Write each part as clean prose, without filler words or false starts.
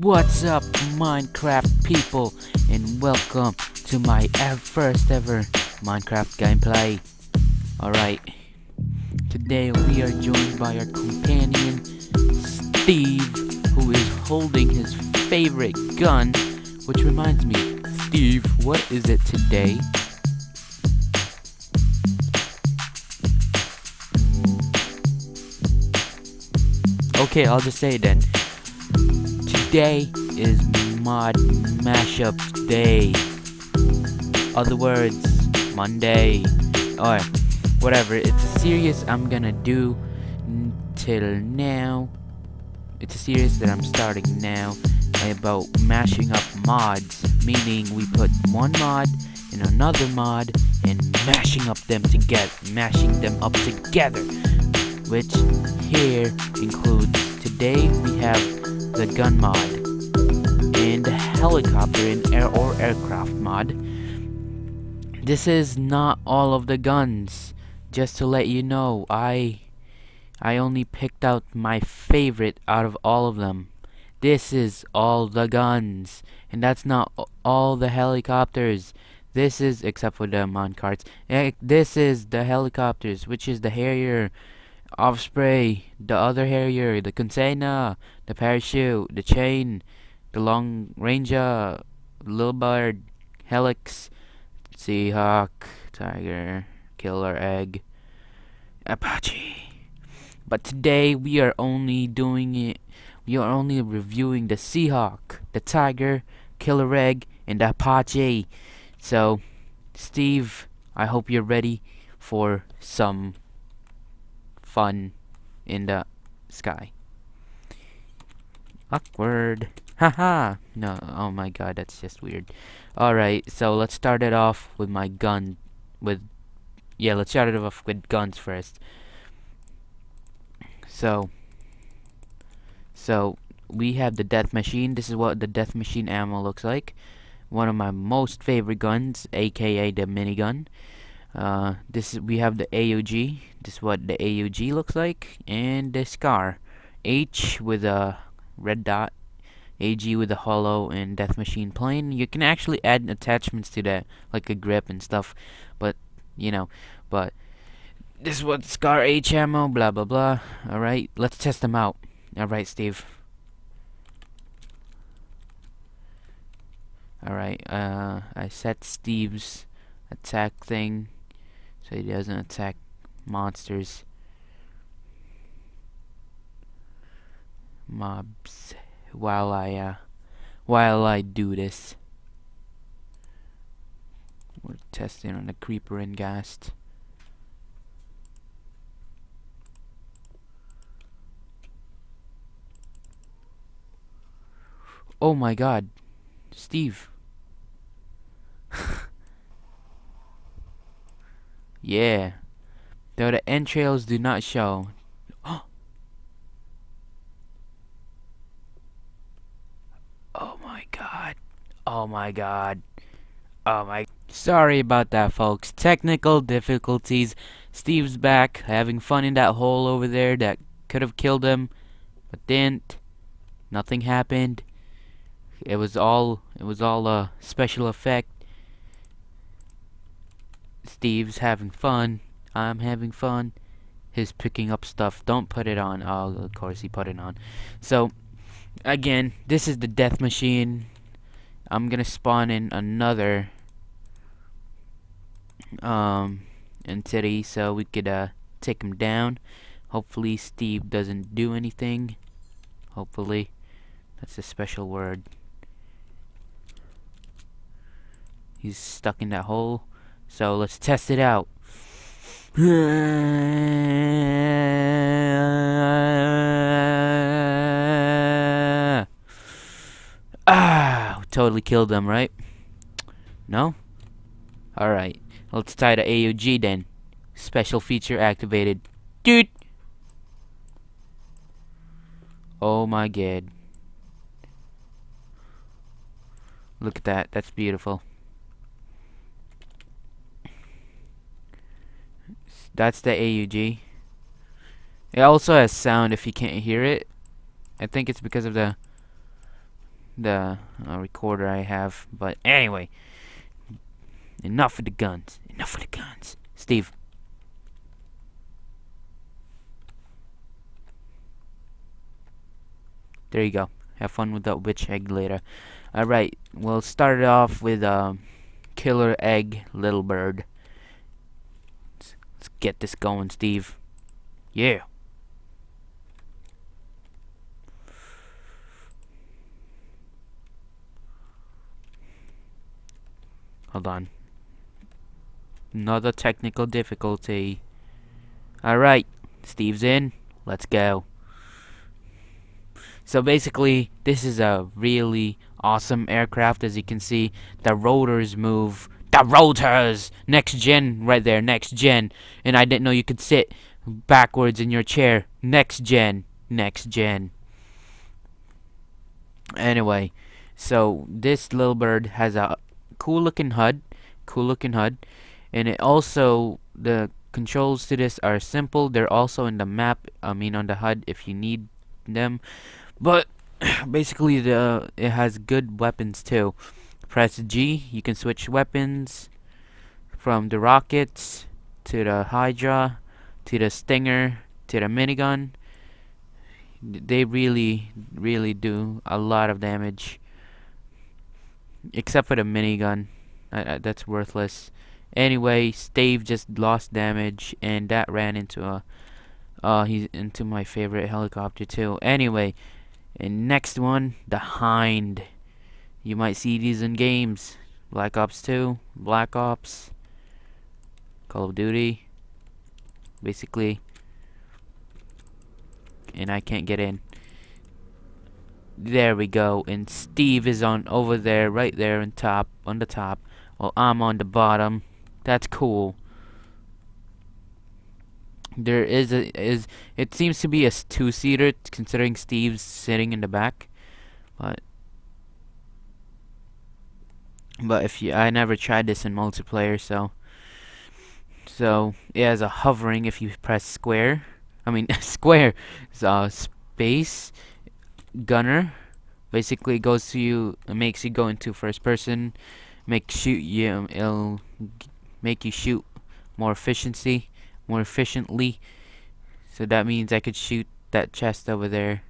What's up, Minecraft people, and welcome to my first ever Minecraft gameplay. Alright, today we are joined by our companion, Steve, who is holding his favorite gun, which reminds me, Steve, what is it today? Okay, I'll just say it then. Today is Mod Mashups Day. Other words, Monday, or whatever. It's a series I'm gonna do till now. It's a series that I'm starting now about mashing up mods, meaning we put one mod in another mod and mashing up them together, which here includes, today we have the gun mod and the helicopter and aircraft mod. This is not all of the guns, just to let you know. I only picked out my favorite out of all of them. This is all the guns, and that's not all the helicopters. This is, except for the minecarts, this is the helicopters, which is the Harrier, Offspray, the other Harrier, the Container, the Parachute, the Chain, the Long Ranger, Little Bird, Helix, Seahawk, Tiger, Killer Egg, Apache. But today we are only reviewing the Seahawk, the Tiger, Killer Egg, and the Apache. So, Steve, I hope you're ready for some fun in the sky. Awkward. Haha. No, oh my god, that's just weird. Alright, so let's start it off with my gun. Let's start it off with guns first. So we have the death machine. This is what the death machine ammo looks like. One of my most favorite guns, aka the minigun. We have the AUG. This is what the AUG looks like, and the SCAR, H with a red dot, AG with a hollow, and death machine plane. You can actually add attachments to that, like a grip and stuff, but this is what SCAR H ammo, blah blah blah. Alright, let's test them out. Alright, Steve. Alright, I set Steve's attack thing so he doesn't attack monsters, mobs, while I do this. We're testing on the creeper and ghast. Oh my god, Steve. Yeah, though the entrails do not show. Oh my god. Oh my god. Oh my. Sorry about that, folks. Technical difficulties. Steve's back, having fun in that hole over there that could have killed him, but didn't. Nothing happened. It was all a special effect. Steve's having fun. I'm having fun. He's picking up stuff. Don't put it on. Oh, of course he put it on. So, again, this is the death machine. I'm gonna spawn in another entity so we could take him down. Hopefully Steve doesn't do anything. Hopefully. That's a special word. He's stuck in that hole. So let's test it out. Totally killed them, right? No? Alright. Let's try the AUG then. Special feature activated. Dude! Oh my god. Look at that. That's beautiful. That's the AUG. It also has sound if you can't hear it. I think it's because of the the recorder I have. But anyway, enough of the guns. Enough of the guns. Steve. There you go. Have fun with that witch egg later. Alright, we'll start it off with killer egg, little bird. Let's get this going, Steve. Yeah. Hold on. Another technical difficulty. Alright, Steve's in. Let's go. So basically, this is a really awesome aircraft. As you can see, the rotors move. The rotors! Next gen, right there, next gen. And I didn't know you could sit backwards in your chair. Next gen. Next gen. Anyway, so this little bird has a cool looking HUD. And it also, the controls to this are simple. They're also in the map, on the HUD if you need them. But basically, it has good weapons too. Press G, you can switch weapons from the rockets to the Hydra to the Stinger to the minigun. They really do a lot of damage, except for the minigun. That's worthless. Anyway, Stave just lost damage, and that ran into he's into my favorite helicopter too. Anyway. And next one, the Hind. You might see these in games. Black Ops 2, Black Ops, Call of Duty. Basically. And I can't get in. There we go. And Steve is on over there, right there on the top. While I'm on the bottom. That's cool. There it seems to be a two-seater, considering Steve's sitting in the back, but I never tried this in multiplayer, so it has a hovering if you press square. Square. Space gunner. Basically, goes to you, makes you go into first person, it'll make you shoot more efficiently. So that means I could shoot that chest over there.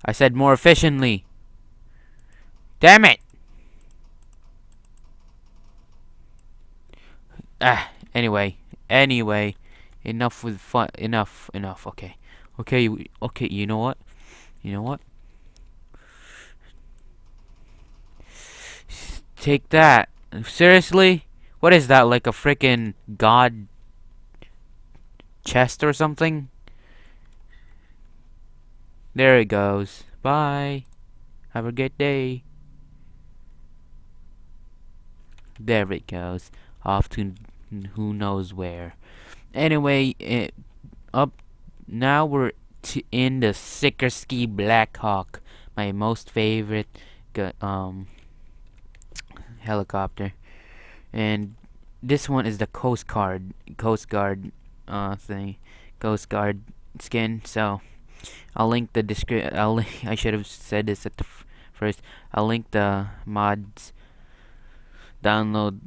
I said more efficiently. Damn it! Anyway. Enough with fun. Enough. Okay. You know what? Take that. Seriously? What is that, like a freaking god chest or something? There it goes. Bye. Have a good day. There it goes. Off to who knows where. Anyway, now we're in the Sikorsky Black Hawk, my most favorite helicopter. And this one is the Coast Guard thing, Coast Guard skin. So I'll link the I should have said this at the first. I'll link the mods download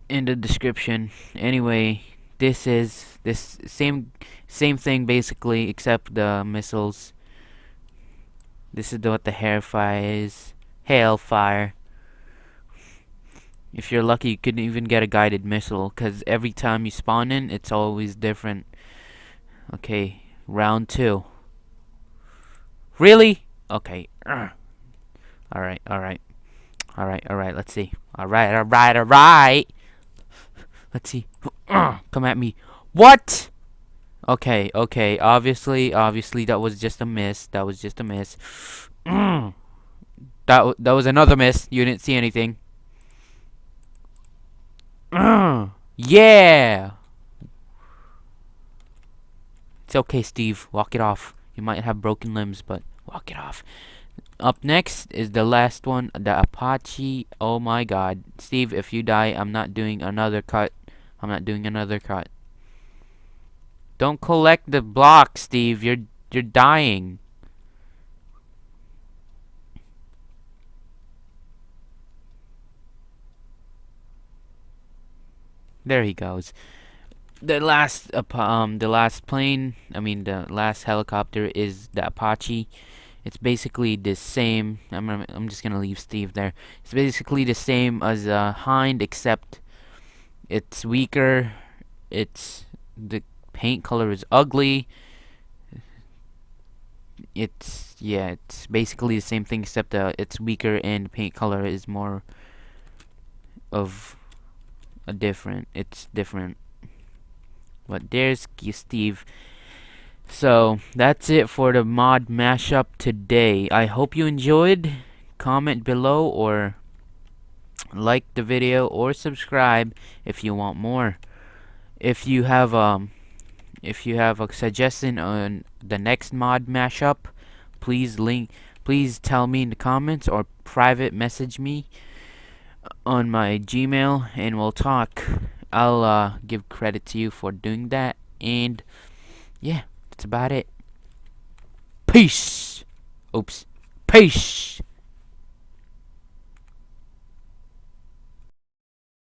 in the description. Anyway, this is same thing basically, except the missiles. This is what the Hailfire is. Hailfire. If you're lucky, you could even get a guided missile, because every time you spawn in, it's always different. Okay, round 2. Really? Okay. Alright. Let's see. Alright. Let's see. Come at me. What? Okay. Obviously, that was just a miss. That was another miss. You didn't see anything. Yeah. It's okay, Steve. Walk it off. You might have broken limbs, but walk it off. Up next is the last one, the Apache. Oh my god. Steve, if you die, I'm not doing another cut. Don't collect the block, Steve. You're dying. There he goes. The last plane, I mean the last helicopter is the Apache. It's basically the same. I'm just gonna leave Steve there. It's basically the same as a Hind, except it's weaker. It's the paint color is ugly. It's basically the same thing, except it's weaker and the paint color is more of a different. It's different. But there's Steve. So that's it for the mod mashup today. I hope you enjoyed. Comment below or like the video or subscribe if you want more. If you have a suggestion on the next mod mashup, please tell me in the comments or private message me on my Gmail and we'll talk. I'll give credit to you for doing that, and yeah, that's about it. Peace. Oops. Peace.